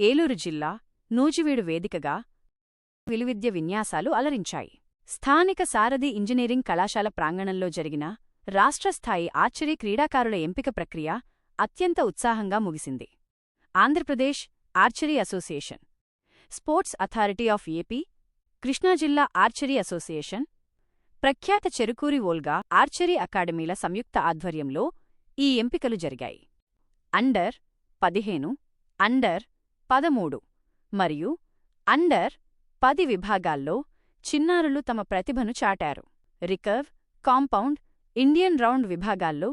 ఏలూరు జిల్లా నూజివీడు వేదికగా విలువిద్య విన్యాసాలు అలరించాయి. స్థానిక సారథి ఇంజనీరింగ్ కళాశాల ప్రాంగణంలో జరిగిన రాష్ట్రస్థాయి ఆర్చరీ క్రీడాకారుల ఎంపిక ప్రక్రియ అత్యంత ఉత్సాహంగా ముగిసింది. Andhra Pradesh archery association, sports authority of AP, Krishna జిల్లా ఆర్చరీ అసోసియేషన్, ప్రఖ్యాత చెరుకూరి వోల్గా ఆర్చరీ అకాడమీల సంయుక్త ఆధ్వర్యంలో ఈ ఎంపికలు జరిగాయి. అండర్ 15, అండర్ 13 మరియు అండర్ 10 విభాగాల్లో చిన్నారులు తమ ప్రతిభను చాటారు. రికర్వ్, కాంపౌండ్, ఇండియన్ రౌండ్ విభాగాల్లో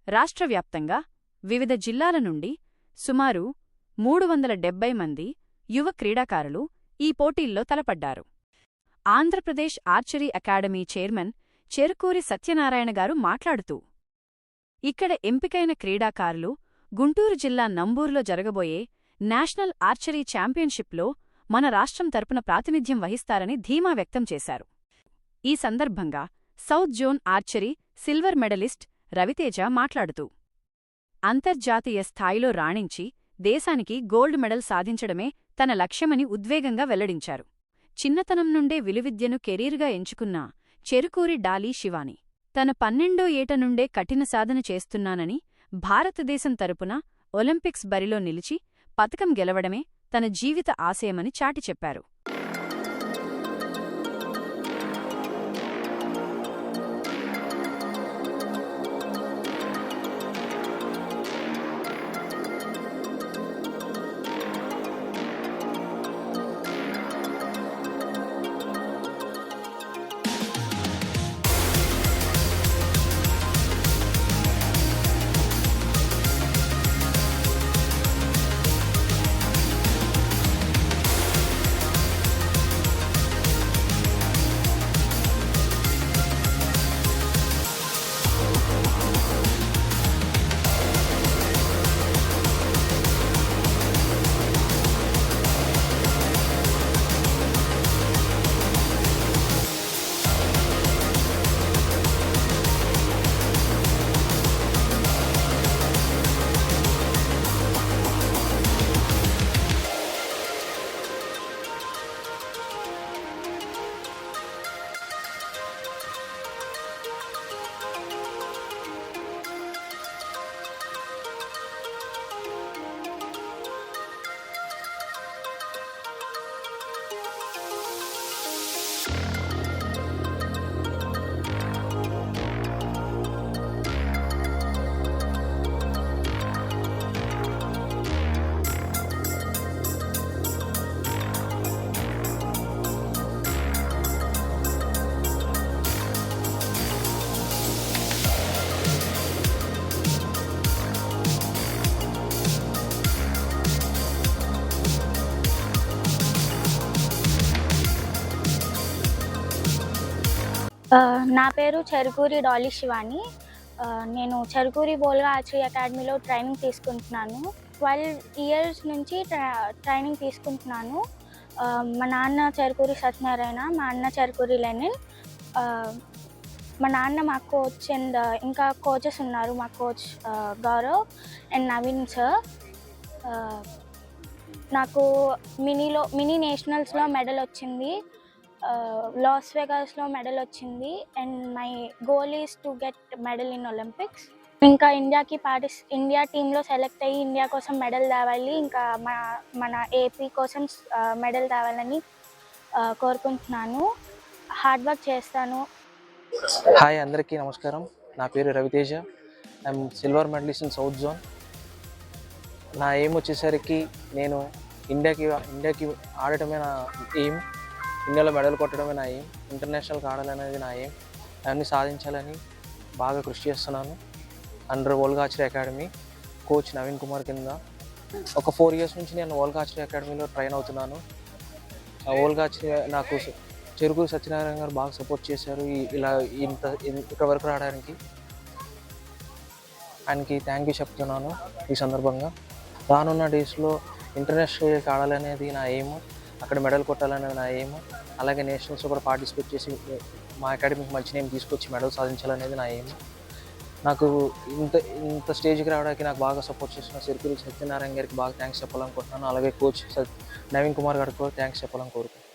రాష్ట్రవ్యాప్తంగా వివిధ జిల్లాల నుండి సుమారు 370 మంది యువ క్రీడాకారులు ఈ పోటీల్లో తలపడ్డారు. Andhra Pradesh archery academy chairman Cherukuri Satyanarayana గారు మాట్లాడుతూ, ఇక్కడ ఎంపికైన క్రీడాకారులు గుంటూరు జిల్లా నంబూరులో జరగబోయే నేషనల్ ఆర్చరీ ఛాంపియన్షిప్లో మన రాష్ట్రం తరపున ప్రాతినిధ్యం వహిస్తారని ధీమా వ్యక్తం చేశారు. ఈ సందర్భంగా south zone archery silver medalist Raviteja మాట్లాడుతూ, అంతర్జాతీయ స్థాయిలో రాణించి దేశానికి గోల్డ్ మెడల్ సాధించడమే తన లక్ష్యమని ఉద్వేగంగా వెల్లడించారు. చిన్నతనం నుండే విలువిద్యను కెరీర్గా ఎంచుకున్న చెరుకూరి డాలీ శివాని తన 12వ ఏట నుండే కఠిన సాధన చేస్తున్నానని, భారతదేశం తరపున ఒలింపిక్స్ బరిలో నిలిచి పతకం గెలవడమే తన జీవిత ఆశయమని చాటి చెప్పారు. నా పేరు చెరుకూరి డాలీ శివాని. నేను చెరుకూరి వోల్గా ఆర్చరీ అకాడమీలో ట్రైనింగ్ తీసుకుంటున్నాను. 12 ఇయర్స్ నుంచి ట్రైనింగ్ తీసుకుంటున్నాను. మా నాన్న చెరుకూరి సత్యనారాయణ, మా అన్న చెరుకూరి లెనిన్. మా నాన్న మా కోచ్ అండ్ ఇంకా కోచెస్ ఉన్నారు. మా coach Gaurav and Naveen sir. నాకు మినీ నేషనల్స్లో మెడల్ వచ్చింది, లాస్ వెగాస్లో మెడల్ వచ్చింది. And my goal is to get medal in Olympics. ఇంకా ఇండియా టీంలో సెలెక్ట్ అయ్యి ఇండియా కోసం మెడల్ తేవాలి, ఇంకా మన ఏపీ కోసం మెడల్ తేవాలని కోరుకుంటున్నాను. హార్డ్ వర్క్ చేస్తాను. హాయ్, అందరికీ నమస్కారం. నా పేరు Raviteja. I'm silver medalist in south zone. నా ఎయిమ్ వచ్చేసరికి నేను ఇండియాకి ఆడటమే నా ఎయిమ్. ఇండియాలో మెడల్ కొట్టడమే నా ఎయిమ్. ఇంటర్నేషనల్కి ఆడాలనేది నా ఎయిమ్. అవన్నీ సాధించాలని బాగా కృషి చేస్తున్నాను. Under Volga archery academy coach Naveen Kumar కింద ఒక 4 ఇయర్స్ నుంచి నేను వోల్గా ఆర్చరీ అకాడమీలో ట్రైన్ అవుతున్నాను. ఆ వోల్గా ఆర్చరీ నాకు చెరుకూరి సత్యనారాయణ గారు బాగా సపోర్ట్ చేశారు ఇక్కడ వరకు రావడానికి. ఆయనకి థ్యాంక్ యూ చెప్తున్నాను ఈ సందర్భంగా. రానున్న డేస్లో ఇంటర్నేషనల్కి ఆడాలనేది నా ఎయిమ్. అక్కడ మెడల్ కొట్టాలనేది నా ఎయిమ్. అలాగే నేషనల్స్లో కూడా పార్టిసిపేట్ చేసి మా అకాడమీకి మంచి నేమ్ తీసుకొచ్చి మెడల్ సాధించాలనేది నా ఎయిమ్. నాకు ఇంత ఇంత స్టేజ్కి రావడానికి నాకు బాగా సపోర్ట్ చేసిన సిరికూరి సత్యనారాయణ గారికి బాగా థ్యాంక్స్ చెప్పాలనుకుంటున్నాను. అలాగే కోచ్ నవీన్ కుమార్ గారికి కూడా థ్యాంక్స్ చెప్పాలని కోరుకుంటున్నాను.